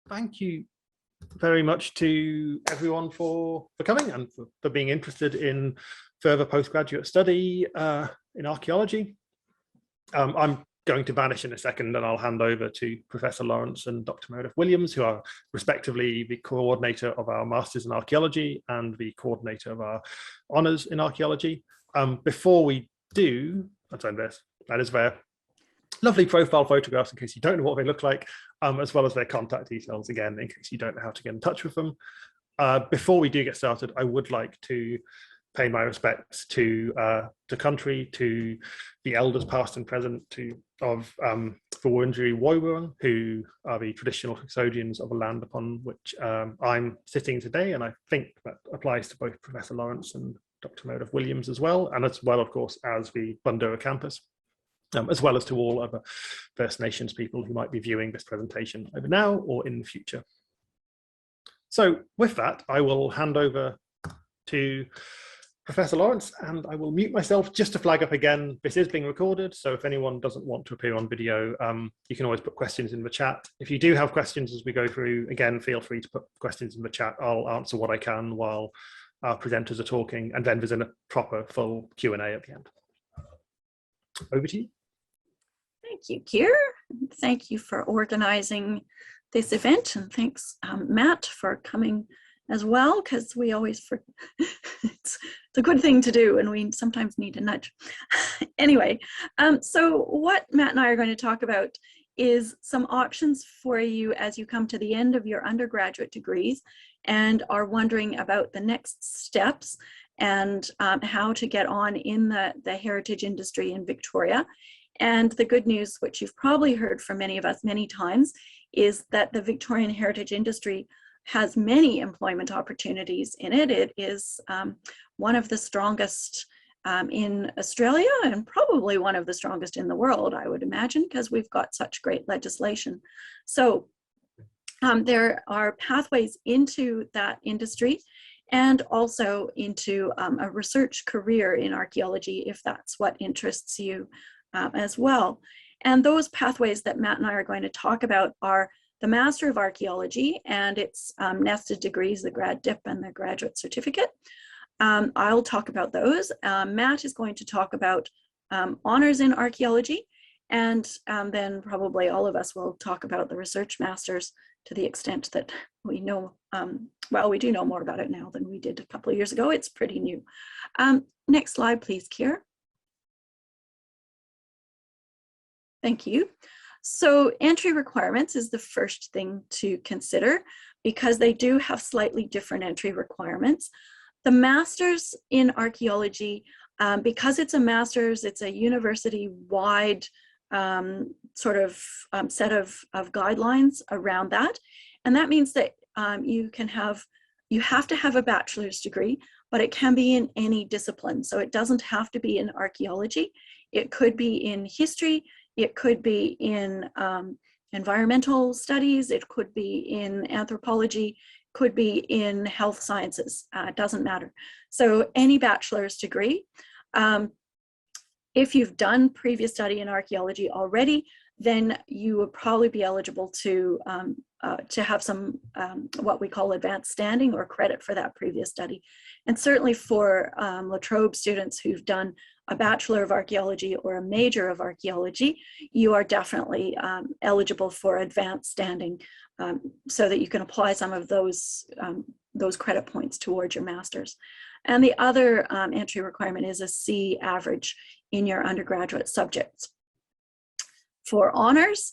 thank you very much to everyone for coming and for being interested in further postgraduate study in archaeology. I'm going to vanish in a second and I'll hand over to Professor Lawrence and Dr. Meredith Williams, who are respectively the coordinator of our Masters in Archaeology and the coordinator of our Honours in Archaeology. Before we do, that is their lovely profile photographs in case you don't know what they look like, as well as their contact details, again, in case you don't know how to get in touch with them. Before we do get started, I would like to pay my respects to the country, to the elders past and present of the Wurundjeri Woiwurrung, who are the traditional custodians of the land upon which I'm sitting today, and I think that applies to both Professor Lawrence and Dr. Meredith Williams as well, and as well, of course, as the Bundoora campus, as well as to all other First Nations people who might be viewing this presentation either now or in the future. So with that, I will hand over to Professor Lawrence, and I will mute myself just to flag up again. This is being recorded, so if anyone doesn't want to appear on video, you can always put questions in the chat. If you do have questions as we go through, again, feel free to put questions in the chat. I'll answer what I can while our presenters are talking, and then there's a proper full Q&A at the end. Over to you. Thank you, Keir. Thank you for organizing this event, and thanks, Matt, for coming as well, because we always it's a good thing to do and we sometimes need a nudge. Anyway, so what Matt and I are going to talk about is some options for you as you come to the end of your undergraduate degrees and are wondering about the next steps and how to get on in the heritage industry in Victoria. And the good news, which you've probably heard from many of us many times, is that the Victorian heritage industry has many employment opportunities in it. It is one of the strongest in Australia and probably one of the strongest in the world, I would imagine, because we've got such great legislation. So there are pathways into that industry and also into a research career in archaeology, if that's what interests you as well. And those pathways that Matt and I are going to talk about are the Master of Archaeology and its nested degrees, the grad dip and the graduate certificate. I'll talk about those. Matt is going to talk about honors in archaeology, and then probably all of us will talk about the research masters to the extent that we know, well, we do know more about it now than we did a couple of years ago. It's pretty new. Next slide, please, Keir. Thank you. So entry requirements is the first thing to consider because they do have slightly different entry requirements. The Masters in Archaeology, because it's a master's, it's a university-wide sort of set of guidelines around that. And that means that you have to have a bachelor's degree, but it can be in any discipline. So it doesn't have to be in archaeology. It could be in history. It could be in environmental studies, it could be in anthropology, could be in health sciences, it doesn't matter. So any bachelor's degree. If you've done previous study in archaeology already, then you would probably be eligible to have some what we call advanced standing or credit for that previous study. And certainly for La Trobe students who've done a Bachelor of Archaeology or a major of archaeology, you are definitely eligible for advanced standing so that you can apply some of those credit points towards your master's. And the other entry requirement is a C average in your undergraduate subjects. For honors,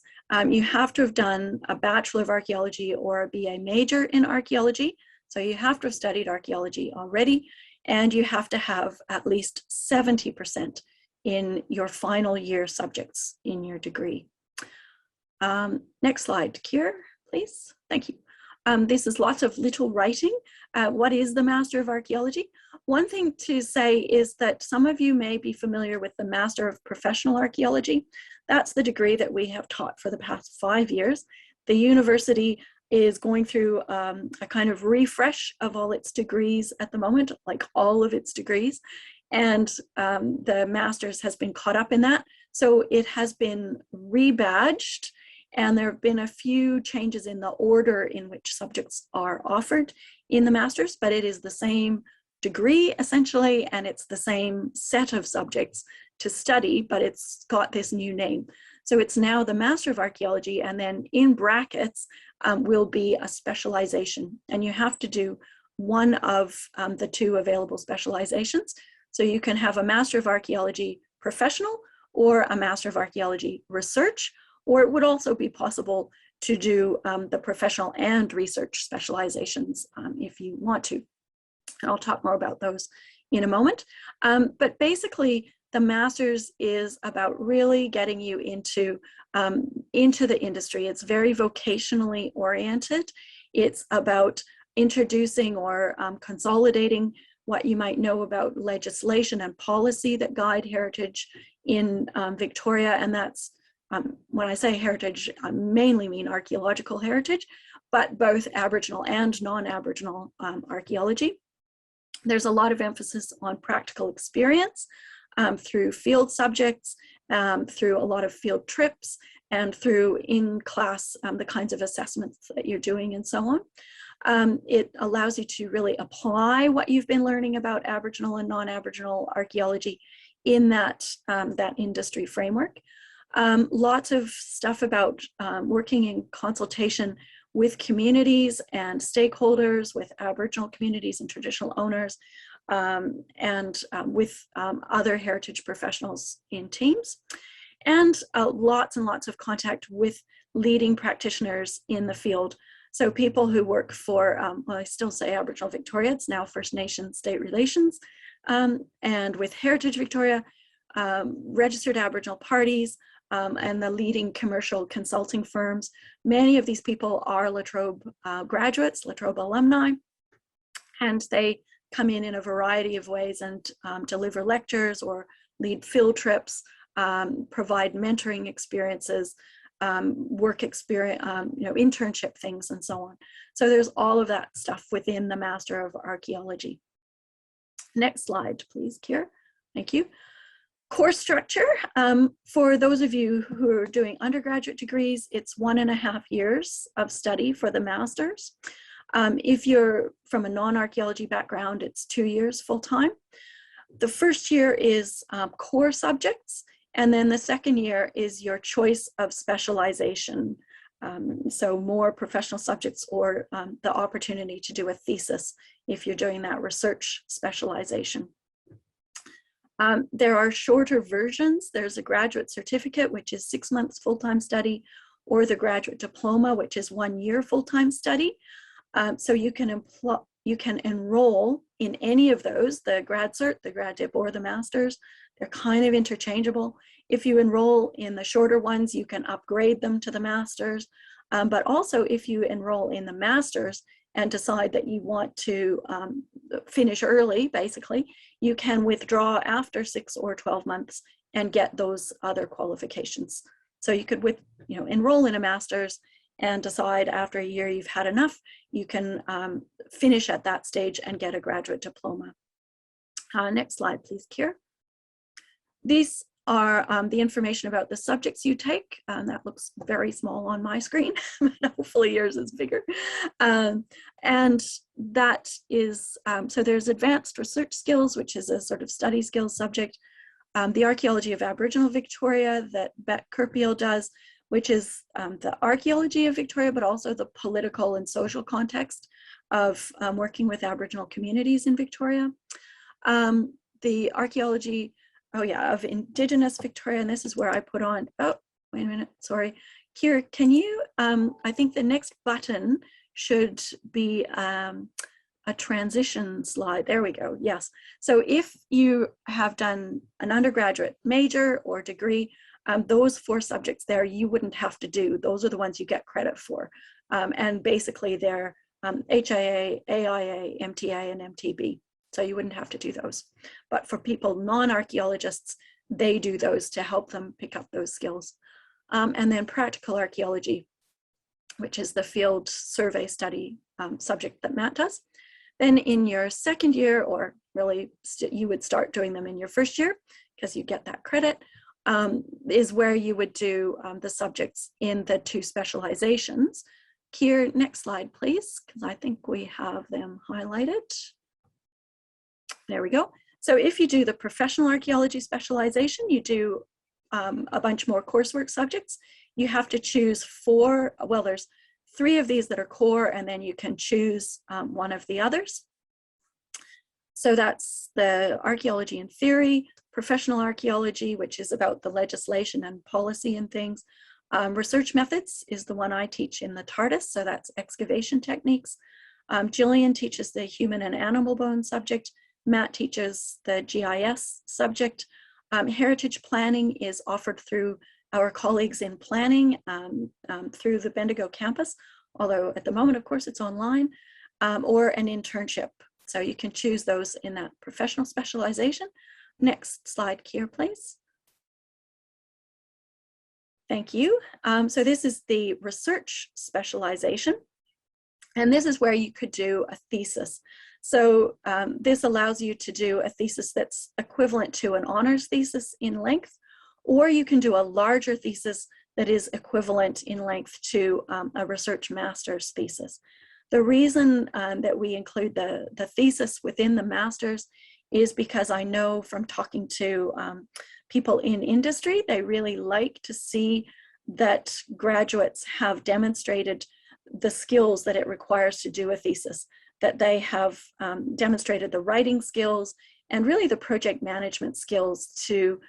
you have to have done a Bachelor of Archaeology or a BA major in archaeology. So you have to have studied archaeology already, and you have to have at least 70% in your final year subjects in your degree. Next slide, Keir, please. Thank you. This is lots of little writing. What is the Master of Archaeology? One thing to say is that some of you may be familiar with the Master of Professional Archaeology. That's the degree that we have taught for the past 5 years. The university is going through a kind of refresh of all its degrees at the moment, like all of its degrees. And the master's has been caught up in that. So it has been rebadged And there have been a few changes in the order in which subjects are offered in the master's, but it is the same degree essentially, and it's the same set of subjects to study, but it's got this new name. So it's now the Master of Archaeology, and then in brackets will be a specialization. And you have to do one of the two available specializations. So you can have a Master of Archaeology professional or a Master of Archaeology research, or it would also be possible to do the professional and research specializations if you want to. And I'll talk more about those in a moment. But basically, the master's is about really getting you into the industry. It's very vocationally oriented. It's about introducing or consolidating what you might know about legislation and policy that guide heritage in Victoria. And that's, when I say heritage, I mainly mean archaeological heritage, but both Aboriginal and non-Aboriginal archaeology. There's a lot of emphasis on practical experience through field subjects, through a lot of field trips, and through in-class, the kinds of assessments that you're doing and so on. It allows you to really apply what you've been learning about Aboriginal and non-Aboriginal archaeology in that industry framework. Lots of stuff about working in consultation with communities and stakeholders, with Aboriginal communities and traditional owners, and with other heritage professionals in teams. And lots and lots of contact with leading practitioners in the field. So people who work for, well, I still say Aboriginal Victoria, it's now First Nations State Relations, and with Heritage Victoria, registered Aboriginal parties, and the leading commercial consulting firms. Many of these people are La Trobe graduates, La Trobe alumni, and they come in a variety of ways and deliver lectures or lead field trips, provide mentoring experiences, work experience, internship things and so on. So there's all of that stuff within the Master of Archaeology. Next slide, please, Kier. Thank you. Course structure, for those of you who are doing undergraduate degrees, it's 1.5 years of study for the master's. If you're from a non-archaeology background, it's 2 years full-time. The first year is core subjects, and then the second year is your choice of specialization. So more professional subjects or the opportunity to do a thesis if you're doing that research specialization. There are shorter versions. There's a graduate certificate, which is 6 months full-time study, or the graduate diploma, which is 1 year full-time study. So you can enroll in any of those, the grad cert, the grad dip, or the master's. They're kind of interchangeable. If you enroll in the shorter ones, you can upgrade them to the master's. But also if you enroll in the master's and decide that you want to finish early, basically, you can withdraw after 6 or 12 months and get those other qualifications. So you could enroll in a master's and decide after a year you've had enough, you can finish at that stage and get a graduate diploma. Next slide, please, Kier. These are the information about the subjects you take. That looks very small on my screen, but hopefully yours is bigger. And that is, so there's advanced research skills, which is a sort of study skills subject. The archaeology of Aboriginal Victoria that Bet Kerpiel does, which is the archaeology of Victoria, but also the political and social context of working with Aboriginal communities in Victoria. The archaeology of Indigenous Victoria, and this is where I put on, oh, wait a minute, sorry. Kier, can you, I think the next button should be a transition slide. There we go, yes. So if you have done an undergraduate major or degree, those 4 subjects there you wouldn't have to do. Those are the ones you get credit for. And basically they're HIA, AIA, MTA, and MTB. So you wouldn't have to do those. But for people, non-archaeologists, they do those to help them pick up those skills. And then practical archaeology, which is the field survey study subject that Matt does. Then in your second year, or really you would start doing them in your first year because you get that credit, is where you would do the subjects in the 2 specializations. Kier, next slide, please, because I think we have them highlighted. There we go. So if you do the professional archaeology specialization, you do a bunch more coursework subjects. You have to choose 4, well, there's 3 of these that are core, and then you can choose one of the others. So that's the archaeology and theory, professional archaeology, which is about the legislation and policy and things. Research methods is the one I teach in the TARDIS, so that's excavation techniques. Jillian teaches the human and animal bone subject. Matt teaches the GIS subject. Heritage planning is offered through our colleagues in planning through the Bendigo campus, although at the moment, of course, it's online, or an internship. So you can choose those in that professional specialization. Next slide, Kier, please. Thank you. So this is the research specialization, and this is where you could do a thesis. So this allows you to do a thesis that's equivalent to an honors thesis in length, or you can do a larger thesis that is equivalent in length to a research master's thesis. The reason that we include the thesis within the master's is because I know from talking to people in industry, they really like to see that graduates have demonstrated the skills that it requires to do a thesis, that they have demonstrated the writing skills and really the project management skills to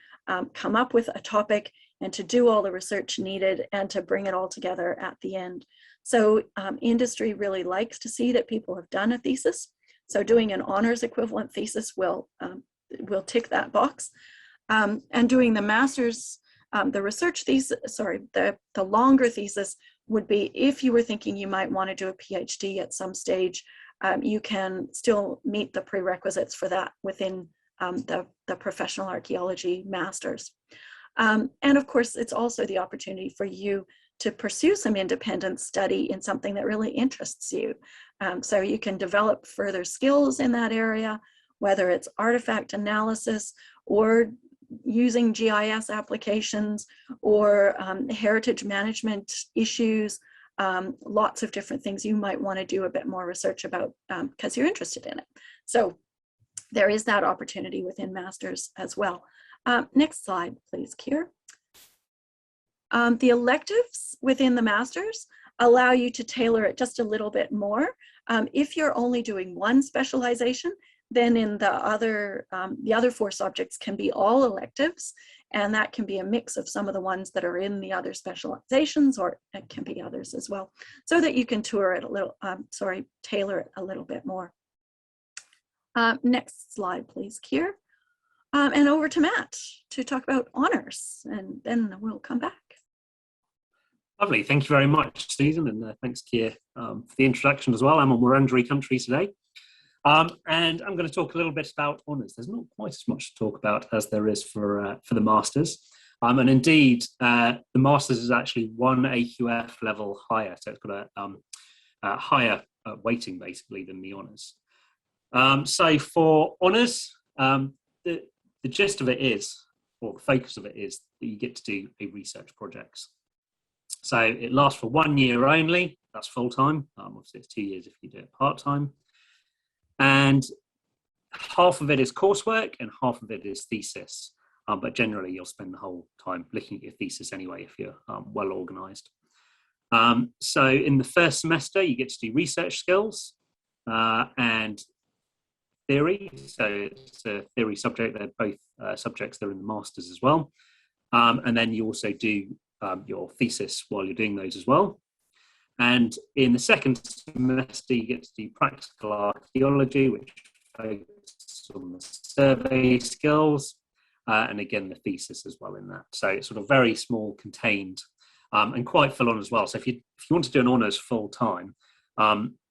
come up with a topic and to do all the research needed and to bring it all together at the end. So industry really likes to see that people have done a thesis. So doing an honors equivalent thesis will tick that box. And doing the master's, the research thesis, sorry, the longer thesis would be if you were thinking you might want to do a PhD at some stage, you can still meet the prerequisites for that within the professional archaeology master's. And of course, it's also the opportunity for you to pursue some independent study in something that really interests you. So you can develop further skills in that area, whether it's artifact analysis or using GIS applications or heritage management issues, lots of different things you might want to do a bit more research about because you're interested in it. So there is that opportunity within masters as well. Next slide, please, Kier. The electives within the masters allow you to tailor it just a little bit more. If you're only doing one specialization, then in the other 4 subjects can be all electives, and that can be a mix of some of the ones that are in the other specializations, or it can be others as well, so that you can tailor it a little bit more. Next slide, please, Kier. And over to Matt to talk about honors, and then we'll come back. Lovely, thank you very much, Susan, and thanks, Kier, for the introduction as well. I'm on Wurundjeri country today, and I'm going to talk a little bit about honours. There's not quite as much to talk about as there is for the Masters, and indeed, the Masters is actually 1 AQF level higher, so it's got a higher weighting, basically, than the honours. So for honours, the gist of it is, or the focus of it is, that you get to do a research projects. So it lasts for 1 year only. That's full time. Obviously, it's 2 years if you do it part time. And half of it is coursework and half of it is thesis. But generally, you'll spend the whole time looking at your thesis anyway if you're well organised. So in the first semester, you get to do research skills and theory. So it's a theory subject. They're both subjects that are in the masters as well. And then you also do your thesis while you're doing those as well. And in the second semester, you get to do practical archaeology, which focuses on the survey skills, and again, the thesis as well in that. So it's sort of very small, contained, and quite full on as well. So if you want to do an honours full time,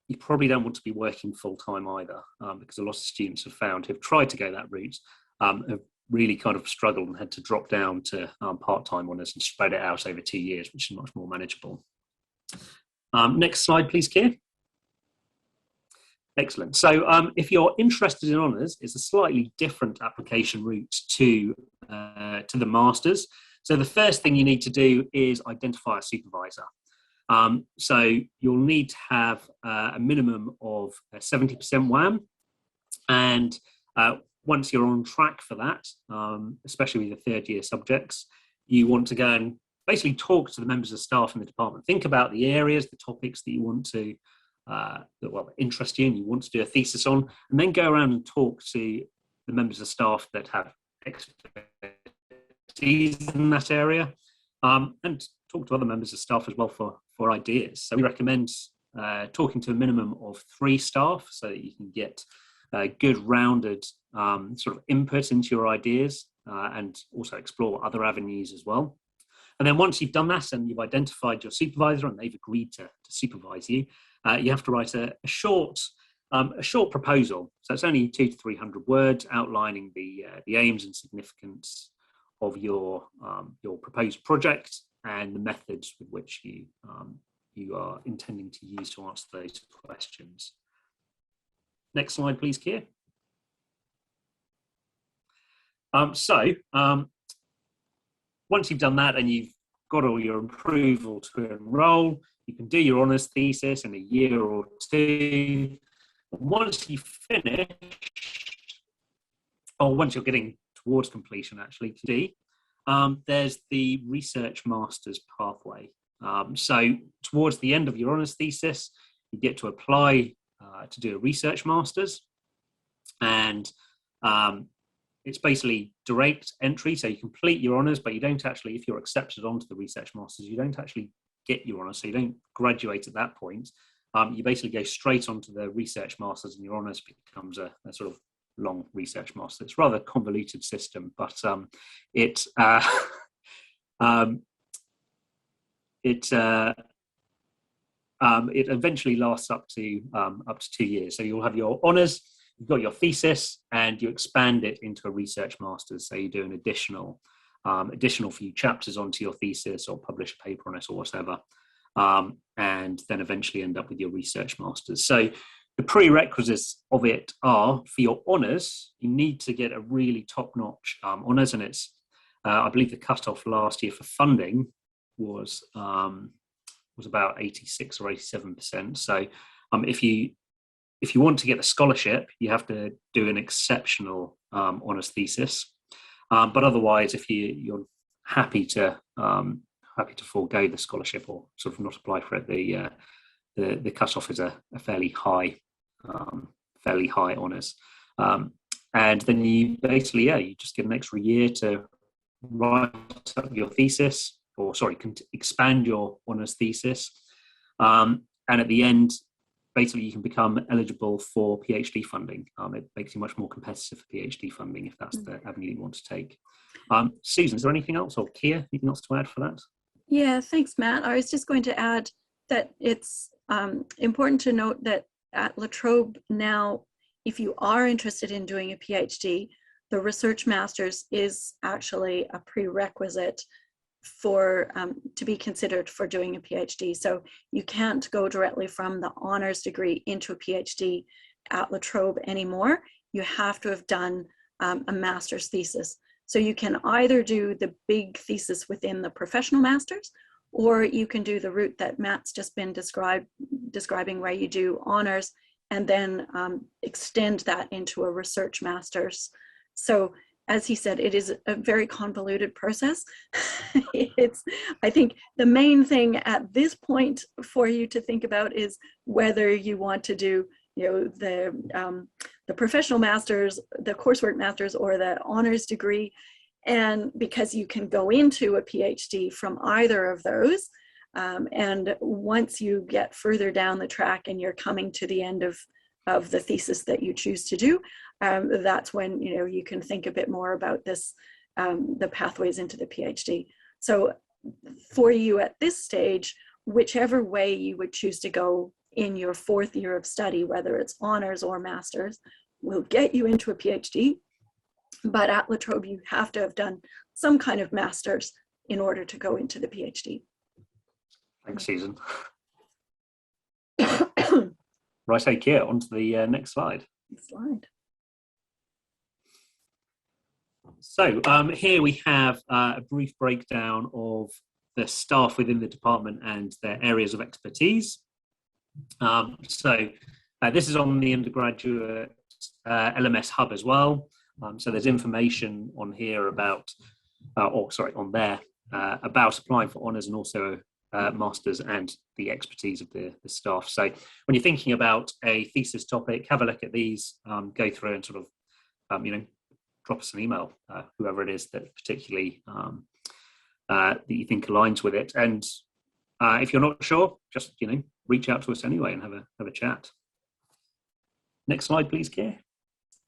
you probably don't want to be working full time either, because a lot of students have found who've tried to go that route have really kind of struggled and had to drop down to part-time honours and spread it out over 2 years, which is much more manageable. Next slide, please, Kier. Excellent. So if you're interested in honours, it's a slightly different application route to the masters. So the first thing you need to do is identify a supervisor. So you'll need to have a minimum of 70% WAM, and once you're on track for that, especially with the third year subjects, you want to go and basically talk to the members of staff in the department. Think about the areas, the topics that you want to that interest you and you want to do a thesis on, and then go around and talk to the members of staff that have expertise in that area, and talk to other members of staff as well for ideas. So we recommend talking to a minimum of 3 staff so that you can get good rounded sort of input into your ideas, and also explore other avenues as well. And then once you've done that and you've identified your supervisor and they've agreed to supervise you, you have to write a short proposal. So it's only 200 to 300 words outlining the aims and significance of your proposed project and the methods with which you are intending to use to answer those questions. Next slide, please, Keir. Once you've done that and you've got all your approval to enrol, you can do your honours thesis in a year or 2. Once you finish, or once you're getting towards completion, actually, there's the research master's pathway. So towards the end of your honours thesis, you get to apply to do a research master's, and it's basically direct entry. So you complete your honours, but you don't actually, if you're accepted onto the research masters, you don't actually get your honours. So you don't graduate at that point. You basically go straight onto the research masters, and your honours becomes a sort of long research master. It's a rather convoluted system, but it eventually lasts up to 2 years. So you'll have your honours, you've got your thesis, and you expand it into a research master's. So you do an additional few chapters onto your thesis, or publish a paper on it, or whatever, and then eventually end up with your research master's. So the prerequisites of it are, for your honours, you need to get a really top-notch honours, and it's I believe the cutoff last year for funding was about 86 or 87%. So if you want to get a scholarship, you have to do an exceptional honours thesis. But otherwise, if you're happy to forego the scholarship or sort of not apply for it, the cutoff is a fairly high honours. And then you basically, you just get an extra year to write up your thesis, expand your honours thesis. And at the end, basically you can become eligible for PhD funding. It makes you much more competitive for PhD funding if that's the avenue you want to take. Susan, is there anything else, or Keir, anything else to add for that? Yeah, thanks, Matt. I was just going to add that it's important to note that at La Trobe now, if you are interested in doing a PhD, the research master's is actually a prerequisite for to be considered for doing a PhD. So you can't go directly from the honours degree into a PhD at La Trobe anymore. You have to have done a master's thesis. So you can either do the big thesis within the professional master's, or you can do the route that Matt's just been describing, where you do honours and then extend that into a research master's. So as he said, it is a very convoluted process. I think the main thing at this point for you to think about is whether you want to do, the professional masters, the coursework masters, or the honors degree. And because you can go into a PhD from either of those. And once you get further down the track and you're coming to the end of the thesis that you choose to do, that's when you can think a bit more about this, the pathways into the PhD. So for you at this stage, whichever way you would choose to go in your 4th year of study, whether it's honors or masters, will get you into a PhD. But at La Trobe, you have to have done some kind of masters in order to go into the PhD. Thanks, Susan. Right, okay, on to the next slide. Next slide. So here we have a brief breakdown of the staff within the department and their areas of expertise. This is on the undergraduate LMS hub as well. So there's information on here about, on there, about applying for honours and also masters and the expertise of the staff. So when you're thinking about a thesis topic, have a look at these, go through and sort of, drop us an email, whoever it is that particularly that you think aligns with it. And if you're not sure, just reach out to us anyway and have a chat. Next slide, please, Keir.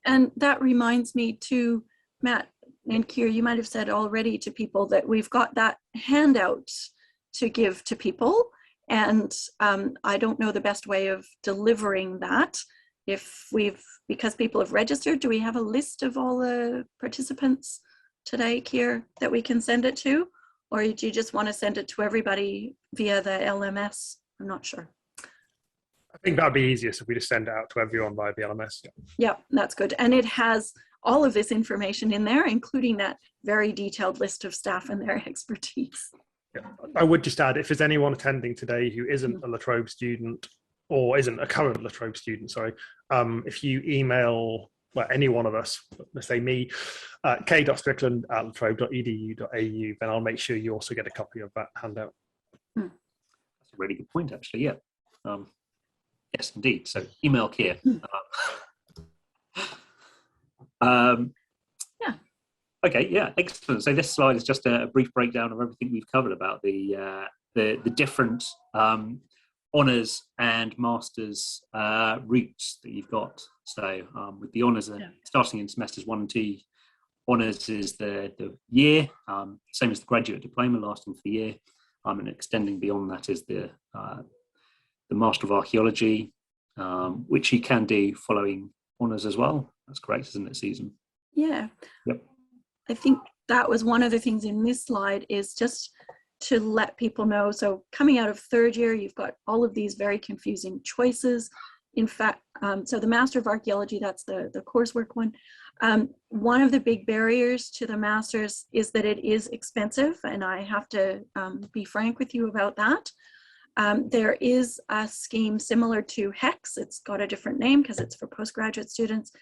And that reminds me to Matt and Keir, you might have said already to people that we've got that handout to give to people. And I don't know the best way of delivering that. Because people have registered, do we have a list of all the participants today, Keir, that we can send it to? Or do you just want to send it to everybody via the LMS? I'm not sure. I think that'd be easiest if we just send it out to everyone via the LMS. Yeah, that's good. And it has all of this information in there, including that very detailed list of staff and their expertise. Yeah. I would just add, if there's anyone attending today who isn't a La Trobe student or isn't a current La Trobe student, if you email any one of us, let's say me, k.strickland@latrobe.edu.au, then I'll make sure you also get a copy of that handout. That's a really good point, actually. Yeah. Yes, indeed. So email Keir. Yeah. Okay. Yeah. Excellent. So this slide is just a brief breakdown of everything we've covered about the different honours and masters routes that you've got. So with the honours, starting in semesters 1 and 2, honours is the year, same as the graduate diploma, lasting for the year, and extending beyond that is the Master of Archaeology, which you can do following honours as well. That's correct, isn't it, Susan? Yeah. Yep. I think that was one of the things in this slide, is just to let people know. So coming out of third year, you've got all of these very confusing choices. In fact, so the Master of Archaeology, that's the coursework one. One of the big barriers to the Masters is that it is expensive, and I have to be frank with you about that. There is a scheme similar to HEX. It's got a different name because it's for postgraduate students,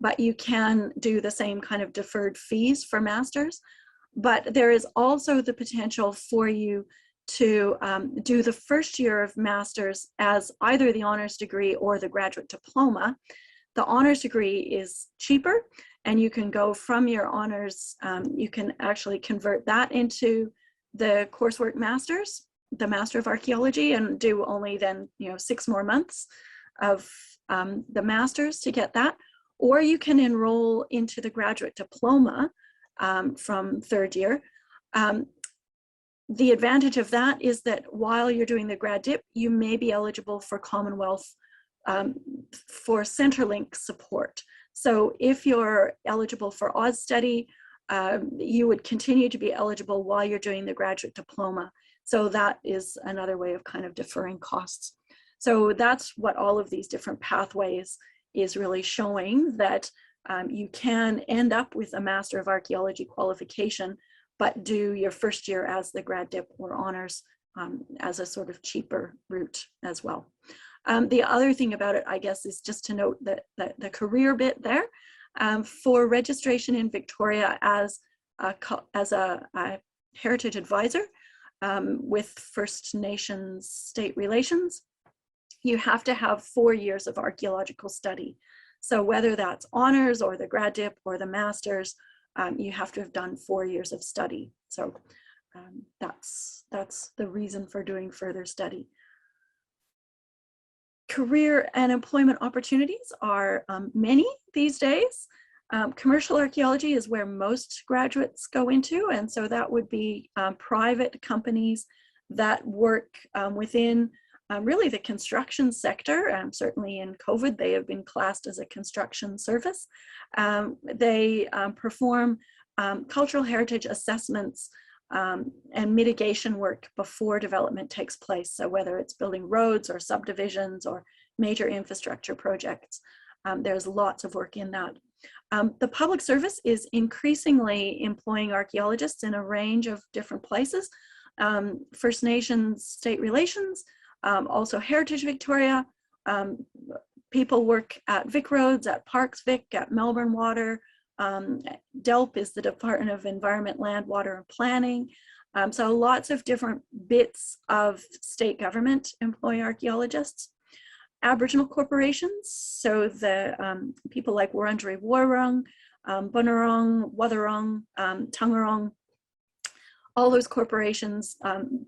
but you can do the same kind of deferred fees for Masters. But there is also the potential for you to do the first year of Masters as either the honors degree or the graduate diploma. The honors degree is cheaper, and you can go from your honors, you can actually convert that into the coursework Masters, the Master of Archaeology, and do only then 6 more months of the Masters to get that. Or you can enroll into the graduate diploma from third year. The advantage of that is that while you're doing the grad dip, you may be eligible for Commonwealth for Centrelink support. So if you're eligible for Oz Study, you would continue to be eligible while you're doing the graduate diploma. So that is another way of kind of deferring costs. So that's what all of these different pathways is really showing, that you can end up with a Master of Archaeology qualification, but do your first year as the grad dip or honors as a sort of cheaper route as well. The other thing about it, I guess, is just to note that the career bit there, for registration in Victoria as a heritage advisor with First Nations state relations, you have to have 4 years of archaeological study. So whether that's honors or the grad dip or the masters, you have to have done 4 years of study. So that's the reason for doing further study. Career and employment opportunities are many these days. Commercial archaeology is where most graduates go into, and so that would be private companies that work within really the construction sector. Certainly in COVID, they have been classed as a construction service. They perform cultural heritage assessments and mitigation work before development takes place. So whether it's building roads or subdivisions or major infrastructure projects, there's lots of work in that. The public service is increasingly employing archaeologists in a range of different places. First Nations state relations, also Heritage Victoria. People work at Vic Roads, at Parks Vic, at Melbourne Water. DELP is the Department of Environment, Land, Water and Planning. So lots of different bits of state government employ archaeologists. Aboriginal corporations, so the people like Wurundjeri Wurrung, Bunurong, Wathaurong, Taungurong, all those corporations,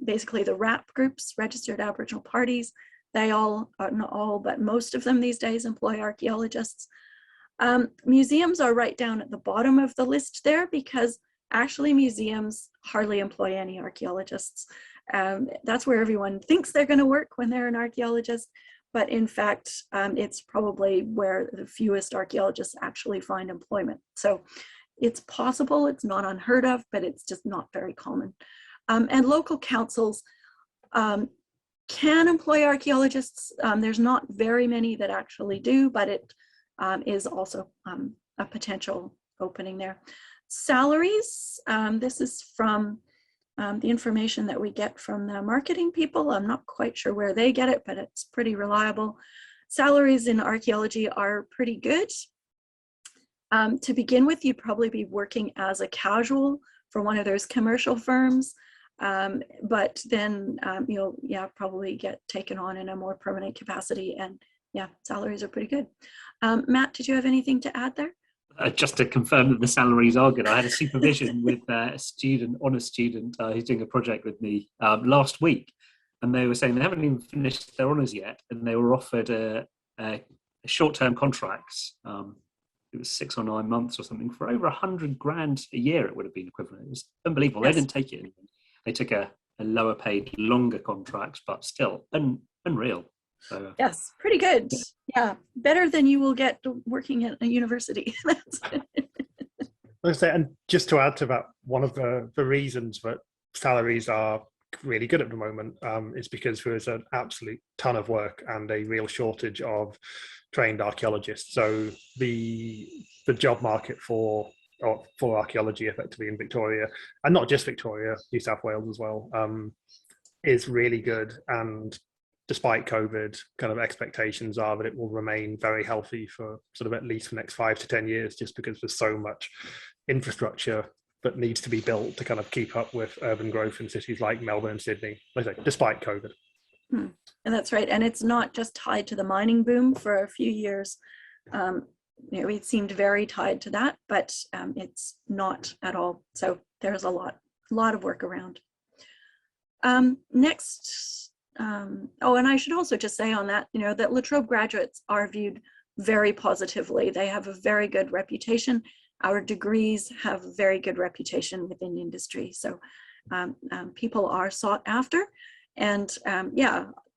basically the RAP groups, registered Aboriginal parties, they all, not all, but most of them these days employ archaeologists. Museums are right down at the bottom of the list there because actually museums hardly employ any archaeologists. That's where everyone thinks they're going to work when they're an archaeologist. But in fact, it's probably where the fewest archaeologists actually find employment. So it's possible, it's not unheard of, but it's just not very common. And local councils can employ archaeologists. There's not very many that actually do, but it is also a potential opening there. Salaries, this is from the information that we get from the marketing people. I'm not quite sure where they get it, but it's pretty reliable. Salaries in archaeology are pretty good. To begin with, you'd probably be working as a casual for one of those commercial firms, but then you'll probably get taken on in a more permanent capacity, and yeah, salaries are pretty good. Matt, did you have anything to add there? Just to confirm that the salaries are good, I had a supervision with a student, honours student, who's doing a project with me last week, and they were saying they haven't even finished their honours yet, and they were offered a short-term contracts. It was 6 or 9 months or something for over 100 grand a year. It would have been equivalent. It was unbelievable. Yes. They didn't take it. They took a lower paid, longer contract, but still unreal. So, yes, pretty good. Yeah, better than you will get working at a university. Let's say, and just to add to that, one of the reasons that salaries are really good at the moment is because there's an absolute ton of work and a real shortage of trained archaeologists. So the job market for archaeology effectively in Victoria, and not just Victoria, New South Wales as well, is really good. And despite COVID, kind of expectations are that it will remain very healthy for sort of at least the next 5 to 10 years, just because there's so much infrastructure that needs to be built to kind of keep up with urban growth in cities like Melbourne and Sydney, like I say, despite COVID. And that's right. And it's not just tied to the mining boom. For a few years, it seemed very tied to that, but it's not at all. So there's a lot of work around. Next, and I should also just say on that, that La Trobe graduates are viewed very positively. They have a very good reputation. Our degrees have a very good reputation within industry. So people are sought after. And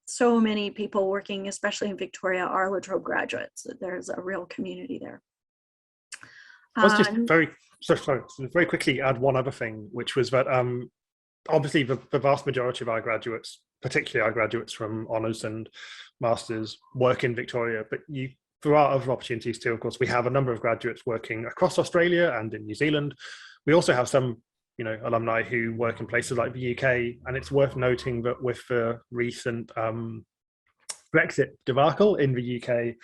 so many people working, especially in Victoria, are La Trobe graduates. There's a real community there. Let's just very quickly add one other thing, which was that obviously the vast majority of our graduates, particularly our graduates from honours and masters, work in Victoria, but there are other opportunities too. Of course, we have a number of graduates working across Australia and in New Zealand. We also have some alumni who work in places like the UK, and it's worth noting that with the recent Brexit debacle in the UK,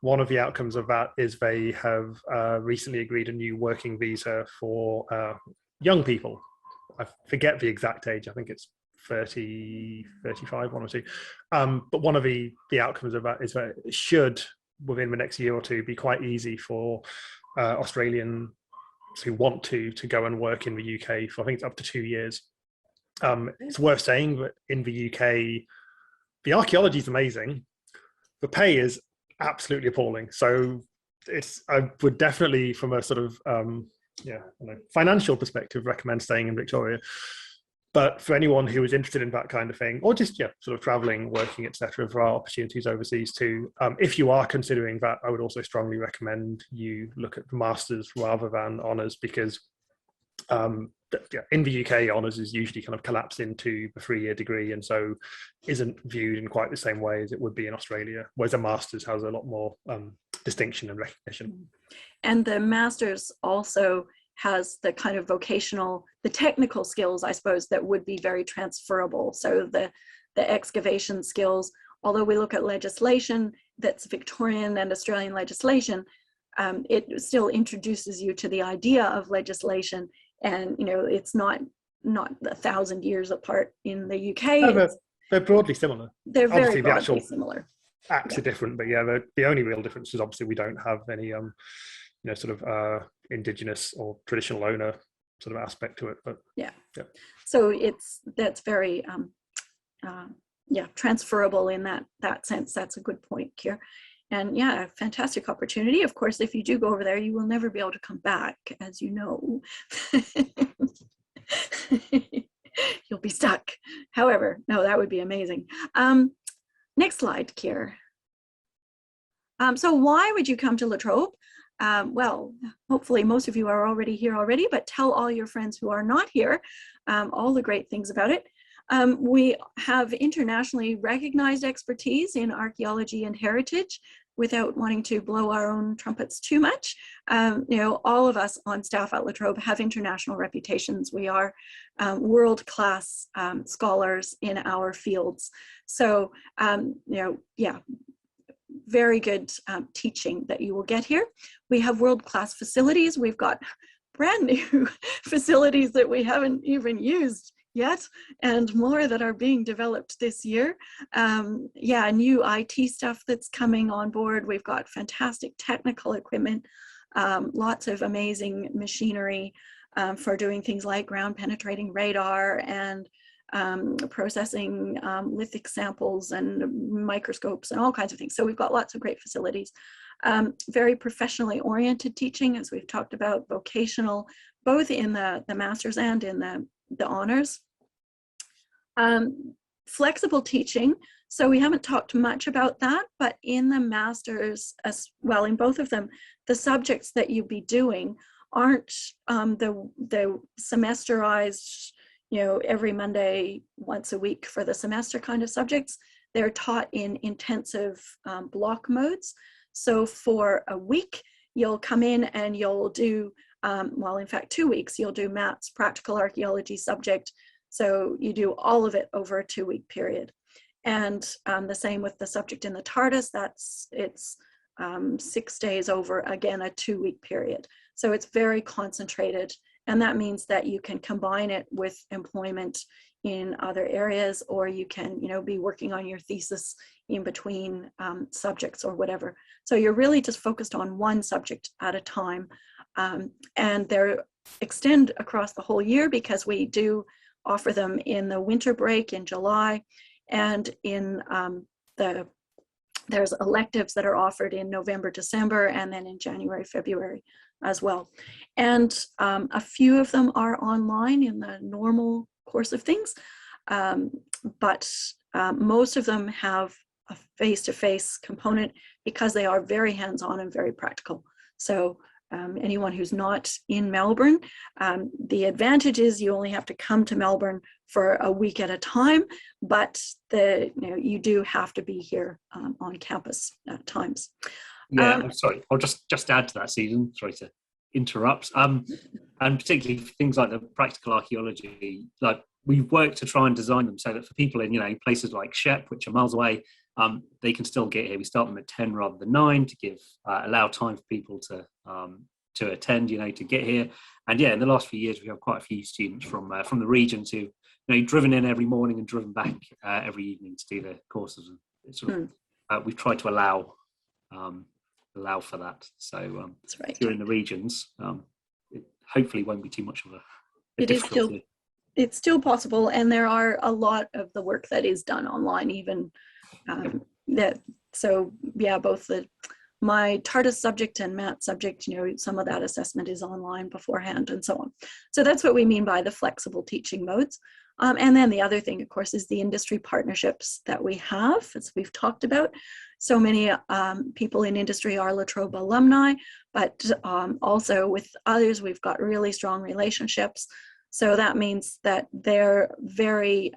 one of the outcomes of that is they have recently agreed a new working visa for young people. I forget the exact age. I think it's 30, 35, one or two. But one of the outcomes of that is that it should, within the next year or two, be quite easy for Australians who want to go and work in the UK for, I think it's up to 2 years. It's worth saying that in the UK, the archaeology is amazing. The pay is absolutely appalling. So I would definitely, from a sort of financial perspective, recommend staying in Victoria. But for anyone who is interested in that kind of thing, or just sort of traveling, working, etc., there are opportunities overseas too. If you are considering that, I would also strongly recommend you look at the masters rather than honours, because in the UK, honours is usually kind of collapsed into the 3-year degree, and so isn't viewed in quite the same way as it would be in Australia, whereas a master's has a lot more distinction and recognition. And the master's also has the kind of vocational, the technical skills, I suppose, that would be very transferable. So the excavation skills, although we look at legislation that's Victorian and Australian legislation, it still introduces you to the idea of legislation, and it's not 1,000 years apart in the UK. No, they're broadly similar. They're very obviously, broadly the actual similar. acts are different, but yeah, the only real difference is obviously we don't have any sort of indigenous or traditional owner sort of aspect to it. But yeah. So that's very transferable in that sense. That's a good point, Kier. And yeah, a fantastic opportunity. Of course, if you do go over there, you will never be able to come back, as you know. You'll be stuck. However, no, that would be amazing. Next slide, Kier. So why would you come to La Trobe? Well, hopefully most of you are already here already, but tell all your friends who are not here all the great things about it. We have internationally recognized expertise in archaeology and heritage without wanting to blow our own trumpets too much. All of us on staff at La Trobe have international reputations. We are world-class scholars in our fields. So, very good teaching that you will get here. We have world-class facilities. We've got brand new facilities that we haven't even used yet, and more that are being developed this year. New IT stuff that's coming on board. We've got fantastic technical equipment, lots of amazing machinery for doing things like ground penetrating radar and processing lithic samples and microscopes and all kinds of things. So we've got lots of great facilities. Very professionally oriented teaching, as we've talked about, vocational, both in the master's and in the honors. Flexible teaching. So we haven't talked much about that, but in the master's as well, in both of them, the subjects that you'll be doing aren't the semesterized, every Monday, once a week for the semester kind of subjects. They're taught in intensive block modes. So for a week, you'll come in and you'll do, in fact, 2 weeks, you'll do maths, practical archaeology subject. So you do all of it over a 2-week period. And the same with the subject in the TARDIS, it's 6 days over, again, a 2-week period. So it's very concentrated. And that means that you can combine it with employment in other areas, or you can, be working on your thesis in between subjects or whatever. So you're really just focused on one subject at a time. And they're extend across the whole year, because we do offer them in the winter break in July, and in there's electives that are offered in November, December, and then in January, February as well. And a few of them are online in the normal course of things, but most of them have a face-to-face component because they are very hands-on and very practical. So anyone who's not in Melbourne, the advantage is you only have to come to Melbourne for a week at a time, but you do have to be here on campus at times. Yeah, I'm sorry, I'll just add to that, Susan, sorry to interrupt. And particularly for things like the practical archaeology, like we've worked to try and design them so that for people in places like Shep, which are miles away, they can still get here. We start them at 10 rather than 9 to give allow time for people to attend, to get here. And yeah, in the last few years, we have quite a few students from the regions who driven in every morning and driven back every evening to do their courses. And we've tried to allow for that. So that's right. If you're in the regions, it hopefully won't be too much of a difficulty. It's still possible, and there are a lot of the work that is done online even. Both my TARDIS subject and math subject, some of that assessment is online beforehand and so on. So that's what we mean by the flexible teaching modes. And then the other thing, of course, is the industry partnerships that we have, as we've talked about. So many people in industry are La Trobe alumni, but also with others, we've got really strong relationships. So that means that they're very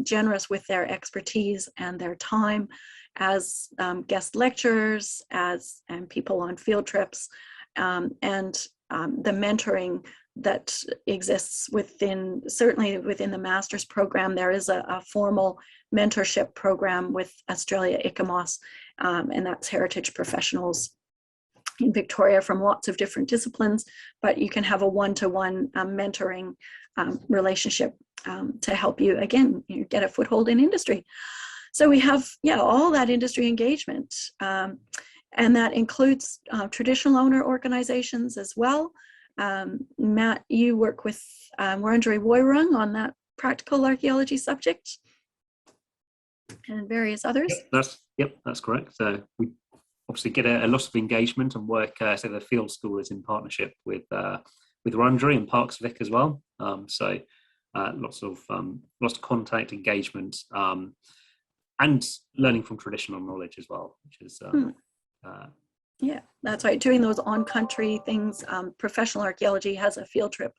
generous with their expertise and their time as guest lecturers, and people on field trips, and the mentoring that exists certainly within the master's program. There is a formal mentorship program with Australia ICOMOS, and that's heritage professionals in Victoria from lots of different disciplines, but you can have a one-to-one mentoring relationship to help you, again, get a foothold in industry. So we have, all that industry engagement, and that includes traditional owner organizations as well. Matt, you work with Wurundjeri Woiwurrung on that practical archaeology subject, and various others. That's correct. So we obviously get a lot of engagement and work. So the field school is in partnership with Wurundjeri and Parks Vic as well. So lots of contact, engagement, and learning from traditional knowledge as well, which is yeah, that's right. Doing those on-country things. Professional archaeology has a field trip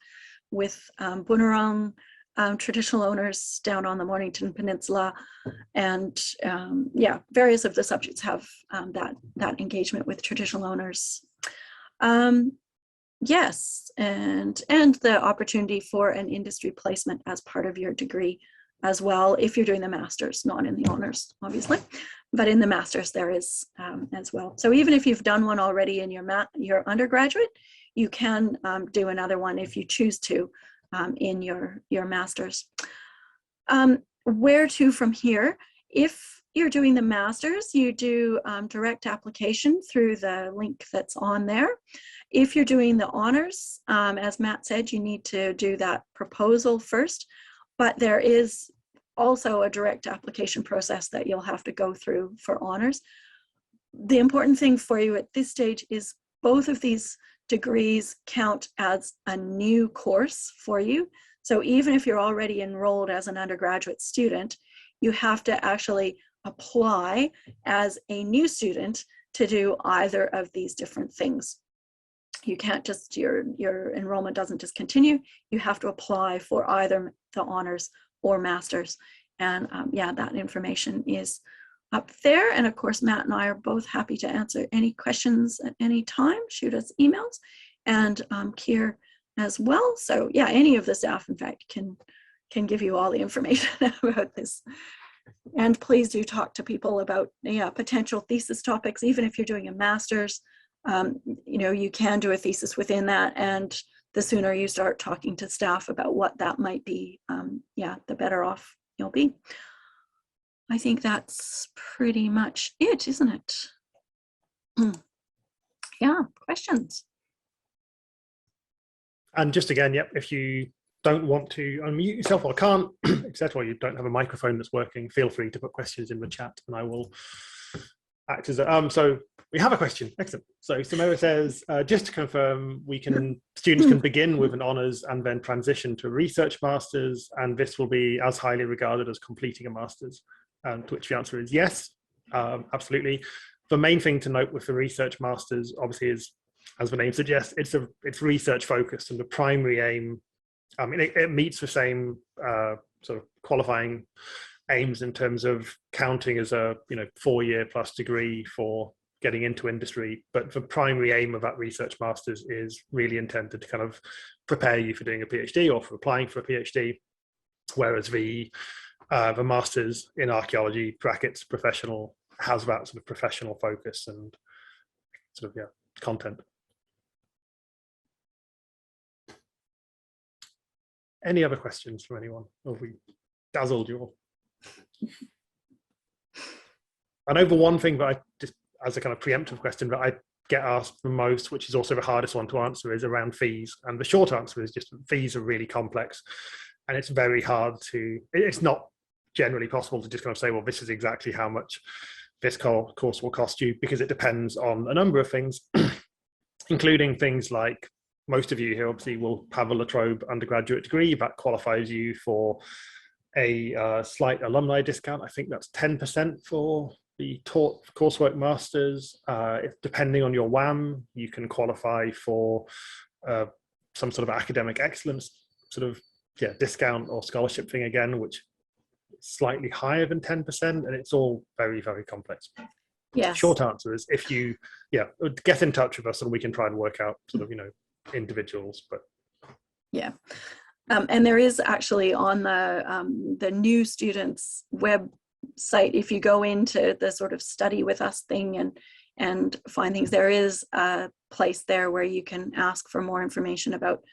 with Bunurong traditional owners down on the Mornington Peninsula, and various of the subjects have that engagement with traditional owners. Yes, and the opportunity for an industry placement as part of your degree as well, if you're doing the master's, not in the honors, obviously, but in the master's there is as well. So even if you've done one already in your undergraduate, you can do another one if you choose to in your master's. Where to from here? If you're doing the master's, you do direct application through the link that's on there. If you're doing the honors, as Matt said, you need to do that proposal first, but there is also a direct application process that you'll have to go through for honors. The important thing for you at this stage is both of these degrees count as a new course for you. So even if you're already enrolled as an undergraduate student, you have to actually apply as a new student to do either of these different things. You can't just, your enrollment doesn't just continue. You have to apply for either the honors or master's. And that information is up there. And of course, Matt and I are both happy to answer any questions at any time. Shoot us emails, and Keir as well. So yeah, any of the staff, in fact, can give you all the information about this. And please do talk to people about potential thesis topics, even if you're doing a master's. You can do a thesis within that, and the sooner you start talking to staff about what that might be, the better off you'll be. I think that's pretty much it, isn't it? Yeah, questions? And just again, if you don't want to unmute yourself or can't, etc., or you don't have a microphone that's working, feel free to put questions in the chat and I will act as a, so we have a question. Excellent. So Samara says, just to confirm, students can begin with an honours and then transition to a research master's, and this will be as highly regarded as completing a master's. To which the answer is yes, absolutely. The main thing to note with the research masters, obviously, is, as the name suggests, it's research focused, and the primary aim, it meets the same sort of qualifying aims in terms of counting as a 4-year plus degree for getting into industry, but the primary aim of that research masters is really intended to kind of prepare you for doing a PhD or for applying for a PhD, whereas the masters in archaeology brackets professional has that sort of professional focus and sort of content. Any other questions from anyone? Or have we dazzled you all? I know the one thing that I just, as a kind of preemptive question that I get asked the most, which is also the hardest one to answer, is around fees. And the short answer is just fees are really complex, and it's very hard to, it's not generally possible to just kind of say, well, this is exactly how much this course will cost you, because it depends on a number of things, including things like, most of you here obviously will have a La Trobe undergraduate degree that qualifies you for a slight alumni discount. I think that's 10% for the taught coursework masters. Depending on your WAM, you can qualify for some sort of academic excellence sort of discount or scholarship thing again, which is slightly higher than 10%, and it's all very, very complex. Yes. Short answer is if you get in touch with us and we can try and work out sort of individuals. But yeah. And there is actually on the new students website, if you go into the sort of study with us thing and find things, there is a place there where you can ask for more information about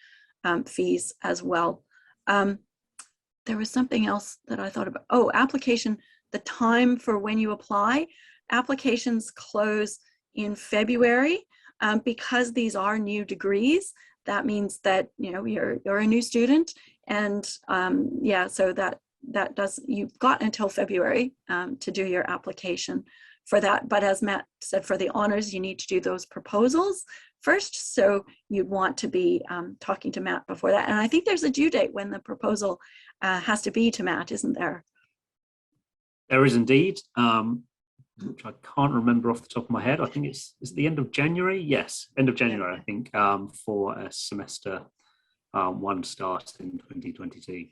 fees as well. There was something else that I thought about. Oh, application, the time for when you apply. Applications close in February because these are new degrees. That means that you're a new student, and so that does, you've got until February to do your application for that. But as Matt said, for the honors, you need to do those proposals first. So you'd want to be talking to Matt before that. And I think there's a due date when the proposal has to be to Matt, isn't there? There is indeed, which I can't remember off the top of my head. I think it's the end of January. Yes, end of January, I think, for a semester one start in 2022.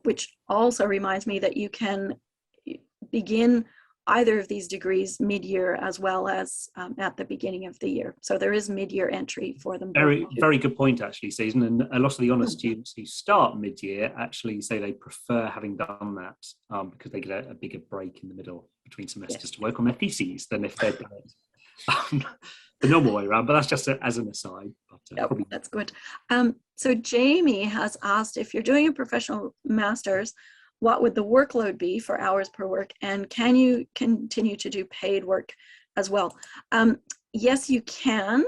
Which also reminds me that you can begin either of these degrees mid-year as well as at the beginning of the year. So there is mid-year entry for them. Very good point, actually, Susan. And a lot of the honours students who start mid-year actually say they prefer having done that because they get a bigger break in the middle between semesters to work on their theses than if they'd done it the normal way around. But that's just as an aside. But, that's good. So Jamie has asked, if you're doing a professional master's, what would the workload be for hours per work, and can you continue to do paid work as well? Yes, you can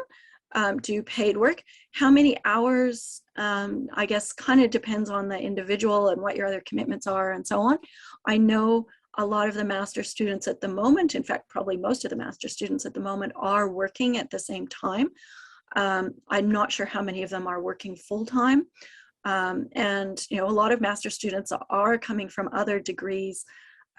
do paid work. How many hours, I guess, kind of depends on the individual and what your other commitments are and so on. I know a lot of the master students at the moment, in fact, probably most of the master students at the moment, are working at the same time. I'm not sure how many of them are working full-time. And a lot of master students are coming from other degrees,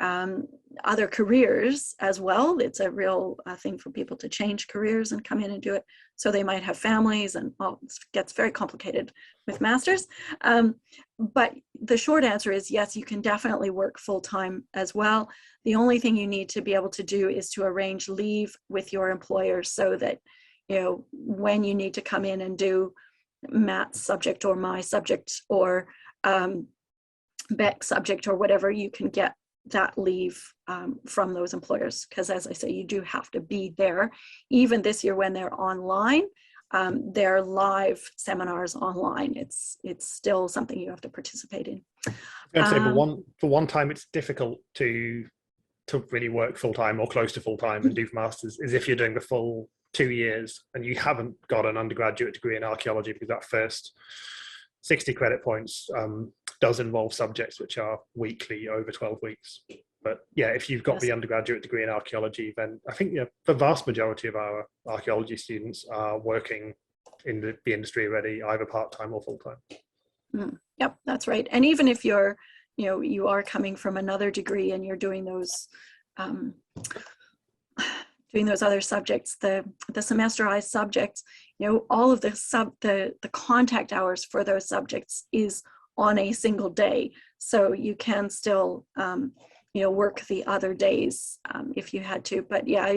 other careers as well. It's a real thing for people to change careers and come in and do it. So they might have families, and it gets very complicated with masters. But the short answer is yes, you can definitely work full-time as well. The only thing you need to be able to do is to arrange leave with your employer so that, when you need to come in and do Matt's subject or my subject or Beck's subject or whatever, you can get that leave from those employers, because as I say, you do have to be there. Even this year when they're online, they're live seminars online. It's still something you have to participate in. I'd say for one time it's difficult to really work full-time or close to full-time and do masters is if you're doing the full 2 years and you haven't got an undergraduate degree in archaeology, because that first 60 credit points does involve subjects which are weekly over 12 weeks. But yeah, if you've got the undergraduate degree in archaeology, then I think the vast majority of our archaeology students are working in the industry already, either part-time or full-time. Yep, that's right. And even if you're, you are coming from another degree and you're doing those other subjects, the semesterized subjects, all of the contact hours for those subjects is on a single day. So you can still, work the other days if you had to. But yeah,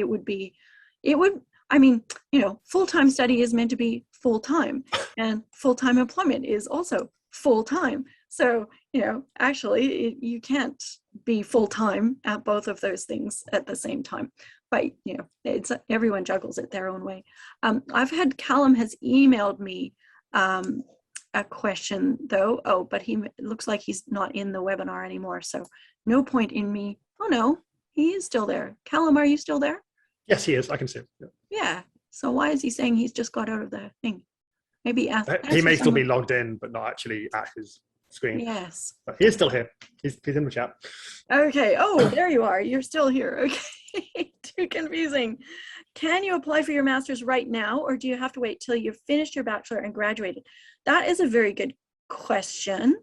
full-time study is meant to be full-time, and full-time employment is also full-time. So, actually you can't be full-time at both of those things at the same time. But, it's everyone juggles it their own way. I've had Callum has emailed me a question though. Oh, but it looks like he's not in the webinar anymore. So no point in me. Oh no, he is still there. Callum, are you still there? Yes, he is. I can see him. Yeah. So why is he saying he's just got out of the thing? Maybe he may still be logged in, but not actually at his screen. Yes. But he is still here. He's in the chat. Okay. Oh, there you are. You're still here. Okay. Too confusing. Can you apply for your master's right now, or do you have to wait till you've finished your bachelor and graduated? That is a very good question.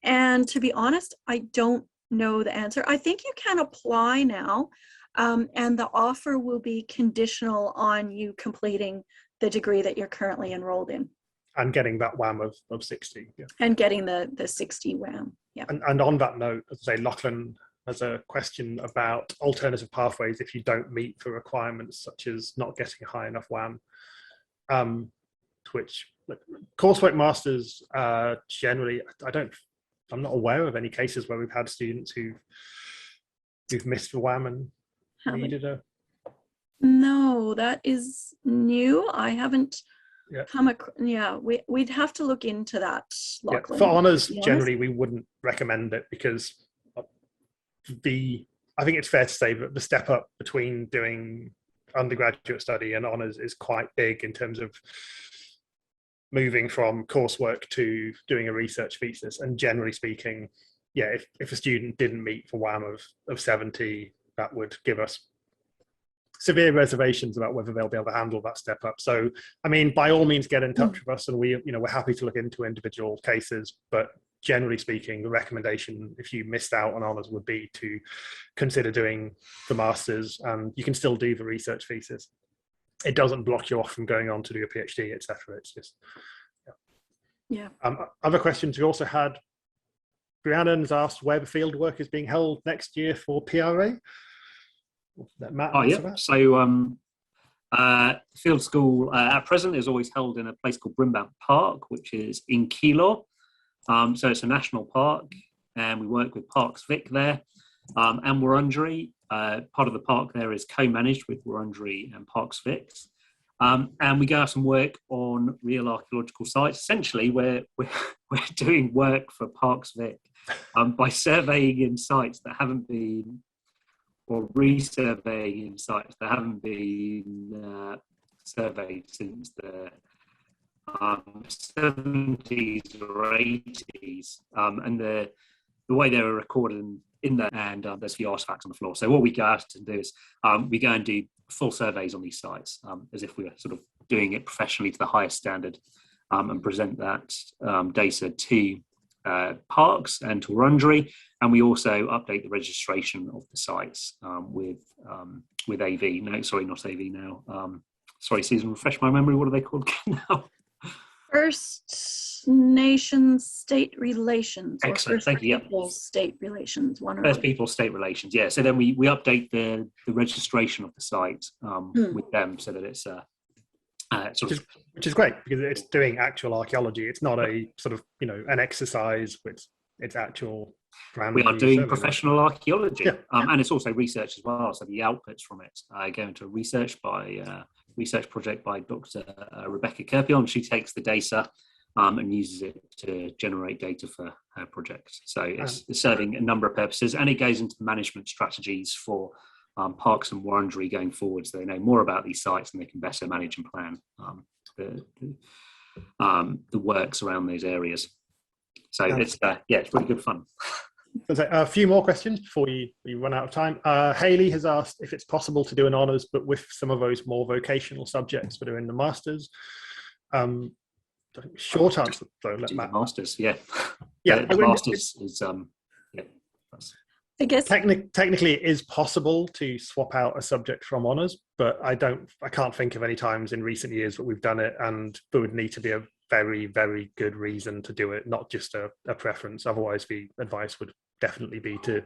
And to be honest, I don't know the answer. I think you can apply now, and the offer will be conditional on you completing the degree that you're currently enrolled in. And getting that WAM of 60. Yeah. And getting the 60 WAM. Yeah. And on that note, as I say, Lachlan has a question about alternative pathways if you don't meet the requirements, such as not getting a high enough WAM. Which coursework masters generally, I'm not aware of any cases where we've had students who've missed the WAM and needed a. No, that is new. I haven't Yeah. come across. Yeah, we'd have to look into that. Yeah. For honours, generally we wouldn't recommend it because I think it's fair to say that the step up between doing undergraduate study and honours is quite big in terms of moving from coursework to doing a research thesis. And generally speaking, yeah, if a student didn't meet for WAM of 70, that would give us severe reservations about whether they'll be able to handle that step up. So, I mean, by all means, get in touch with us, and we're happy to look into individual cases. But generally speaking, the recommendation, if you missed out on honours, would be to consider doing the masters, and you can still do the research thesis. It doesn't block you off from going on to do a PhD, etc. It's just, yeah. Other questions we also had. Rhiannon's asked where the field work is being held next year for PRA. Matt, yeah. So field school at present is always held in a place called Brimbank Park, which is in Keilor. So it's a national park, and we work with Parks Vic there. And Wurundjeri, part of the park there is co-managed with Wurundjeri and Parks Vic. And we go out and work on real archaeological sites. Essentially, we're doing work for Parks Vic by surveying in sites that haven't been, or resurveying in sites that haven't been surveyed since the 70s or 80s. And the way they were recorded in there, and there's a few artifacts on the floor. So what we go out and do is we go and do full surveys on these sites as if we were sort of doing it professionally to the highest standard, and present that data to Parks and to Wurundjeri. And we also update the registration of the sites with AV. No, sorry, not AV now. Sorry, Susan, refresh my memory. What are they called now? First Nations State Relations. Excellent, First thank you. Peoples State Relations. First Peoples State Relations, yeah. So then we update the registration of the site with them, so that it's which is great, because it's doing actual archaeology. It's not a sort of an exercise, which it's actual. We are doing professional archaeology, yeah. And it's also research as well. So the outputs from it go into research project by Dr. Rebecca Kerpion. She takes the data and uses it to generate data for her project. So it's serving a number of purposes, and it goes into management strategies for Parks and Wurundjeri going forward, so they know more about these sites and they can better manage and plan the works around those areas. So it's pretty good fun. So a few more questions before we run out of time. Hayley has asked if it's possible to do an honours, but with some of those more vocational subjects that are in the masters. Short answer, though. Let Matt. Masters, yeah. The masters is I guess technically it is possible to swap out a subject from honours, but I can't think of any times in recent years that we've done it, and there would need to be a very, very good reason to do it, not just a preference. Otherwise, the advice would definitely be to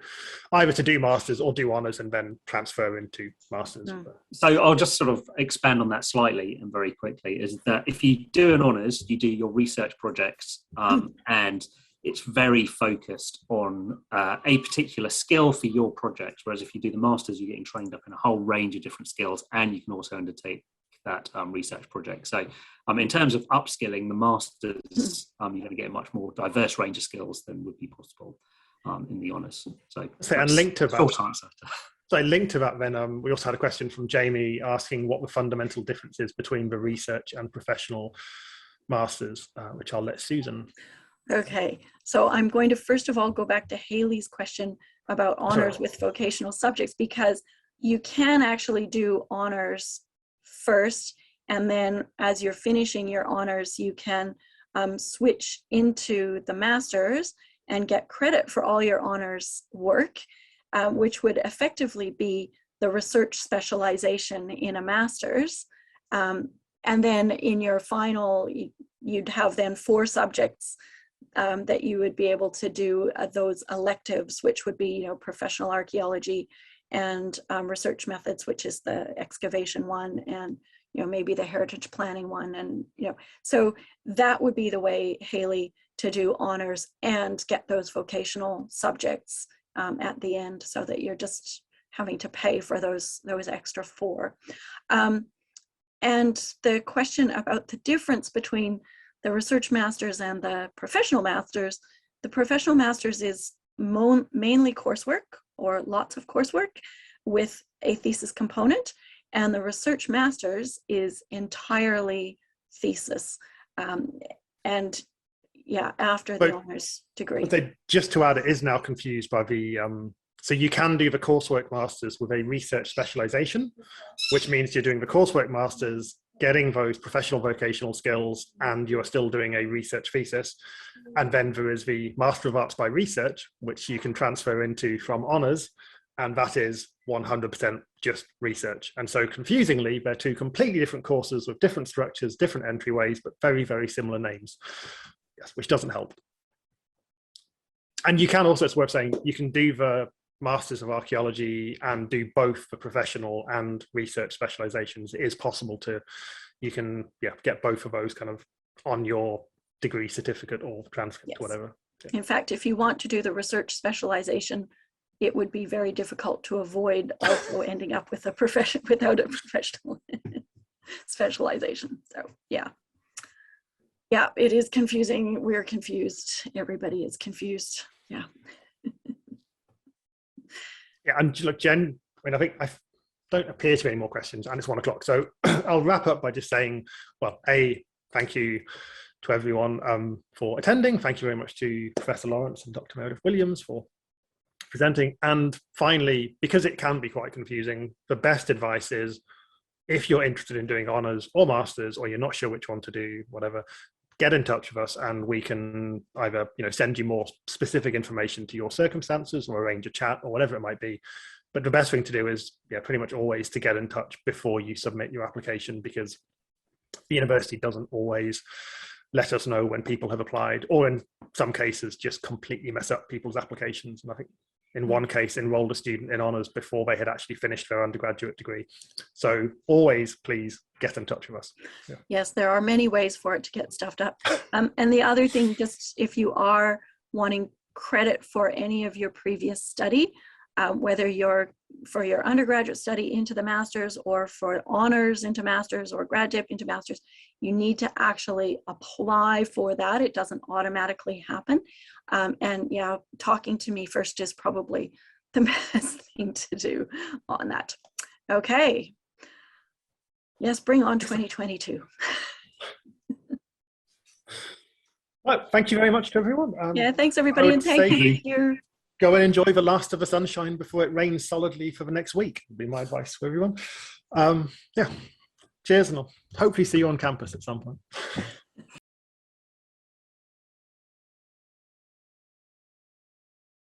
either to do masters or do honours and then transfer into masters. So I'll just sort of expand on that slightly and very quickly, is that if you do an honours, you do your research projects, and it's very focused on a particular skill for your project, whereas if you do the masters, you're getting trained up in a whole range of different skills, and you can also undertake that research project. So in terms of upskilling, the masters, you're going to get a much more diverse range of skills than would be possible in the honours. So and linked to that, short answer. So linked to that, then we also had a question from Jamie asking what the fundamental difference is between the research and professional masters, which I'll let Susan. Okay, so I'm going to first of all go back to Hayley's question about honours with vocational subjects, because you can actually do honours first, and then as you're finishing your honours, you can switch into the masters and get credit for all your honours work, which would effectively be the research specialization in a master's. And then in your final you'd have then 4 subjects that you would be able to do those electives, which would be, you know, professional archaeology and research methods, which is the excavation one, and, you know, maybe the heritage planning one. And, you know, so that would be the way, Haley, to do honors and get those vocational subjects at the end, so that you're just having to pay for those extra 4. And the question about the difference between the research masters and the professional masters is mainly coursework, or lots of coursework with a thesis component, and the research masters is entirely thesis. And yeah, after the honors degree. But just to add, it is now confused by the, so you can do the coursework masters with a research specialization, which means you're doing the coursework masters, getting those professional vocational skills, and you're still doing a research thesis. And then there is the Master of Arts by Research, which you can transfer into from honors, and that is 100% just research. And so confusingly, they're 2 completely different courses with different structures, different entryways, but very, very similar names. Yes, which doesn't help. And you can also, it's worth saying, you can do the Masters of Archaeology and do both the professional and research specializations. It is possible to, you can get both of those kind of on your degree certificate or transcript, yes. Whatever. Yeah. In fact, if you want to do the research specialization, it would be very difficult to avoid also ending up with a profession without a professional specialization. So yeah, it is confusing. We're confused. Everybody is confused. Yeah. Yeah, and look, Jen, I mean, I think I don't appear to be any more questions, and it's 1 o'clock. So I'll wrap up by just saying, well, thank you to everyone for attending. Thank you very much to Professor Lawrence and Dr. Meredith Williams for presenting. And finally, because it can be quite confusing, the best advice is, if you're interested in doing honors or masters, or you're not sure which one to do, whatever, get in touch with us, and we can either, you know, send you more specific information to your circumstances, or arrange a chat, or whatever it might be. But the best thing to do is, pretty much always to get in touch before you submit your application, because the university doesn't always let us know when people have applied, or in some cases just completely mess up people's applications. And I think in one case enrolled a student in honors before they had actually finished their undergraduate degree. So always please get in touch with us. Yeah. Yes, there are many ways for it to get stuffed up. And the other thing, just if you are wanting credit for any of your previous study, whether you're for your undergraduate study into the master's, or for honors into master's, or grad dip into master's, you need to actually apply for that. It doesn't automatically happen. And yeah, talking to me first is probably the best thing to do on that. Okay. Yes, bring on 2022. Well, thank you very much to everyone. Yeah, thanks everybody, and thank you. Go and enjoy the last of the sunshine before it rains solidly for the next week, would be my advice to everyone. Yeah, cheers, and I'll hopefully see you on campus at some point.